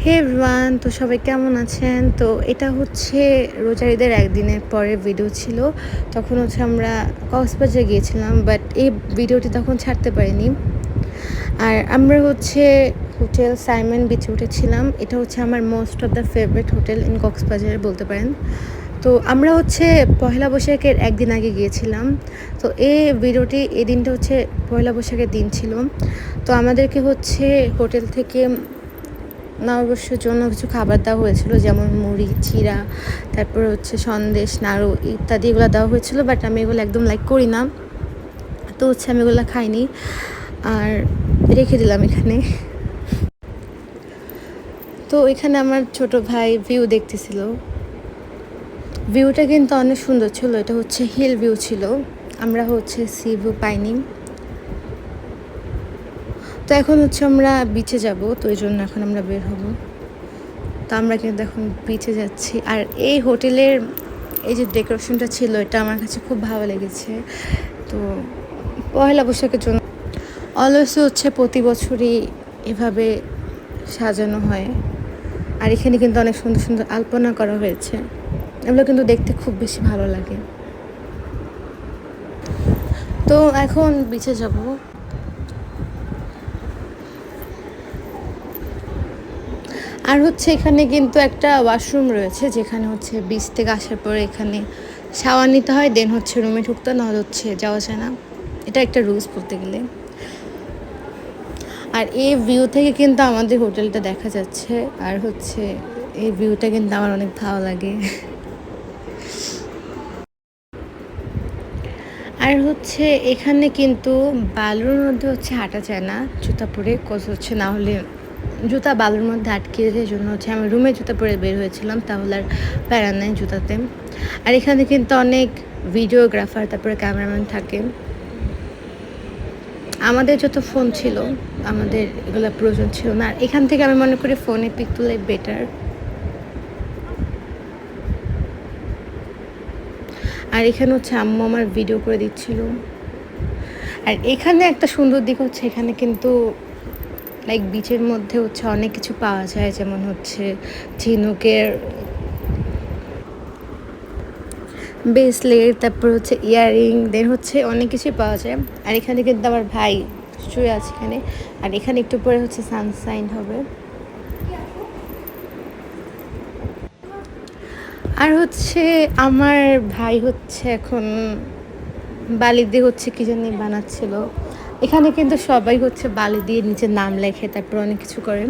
হে everyone, তো সবাই কেমন আছেন? তো এটা হচ্ছে রোজার ঈদের একদিনের পরের ভিডিও ছিল। তখন হচ্ছে আমরা কক্সবাজার গিয়েছিলাম, বাট এই ভিডিওটি তখন ছাড়তে পারিনি। আর আমরা হচ্ছে হোটেল সাইমন বিচে উঠেছিলাম। এটা হচ্ছে আমার most of the favourite hotel in Cox's Bazar বলতে পারেন। তো আমরা হচ্ছে পহেলা বৈশাখের একদিন আগে গিয়েছিলাম। তো এই ভিডিওটি এই দিনটা হচ্ছে পয়লা বৈশাখের দিন ছিল। তো আমাদেরকে হচ্ছে হোটেল থেকে নববর্ষের জন্য কিছু খাবার দেওয়া হয়েছিল, যেমন মুড়ি, চিড়া, তারপর হচ্ছে সন্দেশ, নাড়ু ইত্যাদি এগুলো দেওয়া হয়েছিল। বাট আমি এগুলো একদম লাইক করি না, তো হচ্ছে আমি এগুলো খাইনি আর রেখে দিলাম এখানে। তো এখানে আমার ছোট ভাই ভিউ দেখতেছিল। ভিউটা কিন্তু অনেক সুন্দর ছিল। এটা হচ্ছে হিল ভিউ ছিল, আমরা হচ্ছে সি ভিউ পাইনি। তো এখন হচ্ছে আমরা বিচে যাব, তো এই জন্য এখন আমরা বের হব। তো আমরা কিন্তু এখন বিচে যাচ্ছি। আর এই হোটেলের এই যে ডেকোরেশনটা ছিল, এটা আমার কাছে খুব ভালো লেগেছে। তো পয়লা বৈশাখের জন্য অলওয়েজ হচ্ছে প্রতি বছরই এভাবে সাজানো হয়। আর এখানে কিন্তু অনেক সুন্দর সুন্দর আলপনা করা হয়েছে, এগুলো কিন্তু দেখতে খুব বেশি ভালো লাগে। তো এখন বিচে যাব। আর হচ্ছে এখানে কিন্তু একটা ওয়াশরুম রয়েছে, যেখানে হচ্ছে বিচ থেকে আসার পরে এখানে শাওয়ার নিতে হয়, দেন হচ্ছে রুমে ঢুকতে, নাহলে হচ্ছে যাওয়া যায় না। এটা একটা রুলস বলতে গেলে। আর এই ভিউ থেকে কিন্তু আমাদের হোটেলটা দেখা যাচ্ছে। আর হচ্ছে এই ভিউটা কিন্তু আমার অনেক ভালো লাগে। আর হচ্ছে এখানে কিন্তু বালুর মধ্যে হচ্ছে হাঁটা যায় না জুতা পরে, কজ হচ্ছে না হলে জুতা বালুর মধ্যে আটকে যায়। জন্য হচ্ছে আমি রুমে জুতা পরে বের হয়েছিলাম, তাহলে আর প্যারা নেই জুতাতে। আর এখানে কিন্তু অনেক ভিডিওগ্রাফার, তারপরে ক্যামেরাম্যান থাকে। আমাদের যত ফোন ছিল, আমাদের এগুলো প্রয়োজন ছিল না। আর এখান থেকে আমি মনে করি ফোনে পিক তুলে বেটার। আর এখানে হচ্ছে আম্মু আমার ভিডিও করে দিচ্ছিল। আর এখানে একটা সুন্দর দিক হচ্ছে, এখানে কিন্তু লাইক বিচের মধ্যে হচ্ছে অনেক কিছু পাওয়া যায়, যেমন হচ্ছে ঝিনুকের ব্রেসলেট, তারপর হচ্ছে ইয়াররিং, দেন হচ্ছে অনেক কিছুই পাওয়া যায়। আর এখানে কিন্তু আমার ভাই শুয়ে আছে এখানে। আর এখানে একটু পরে হচ্ছে সানসাইন হবে। আর হচ্ছে আমার ভাই হচ্ছে এখন বালি দিয়ে হচ্ছে কি জানি বানাচ্ছিল। এখানে কিন্তু সবাই হচ্ছে বালি দিয়ে নিজের নাম লেখে, তারপর অনেক কিছু করে।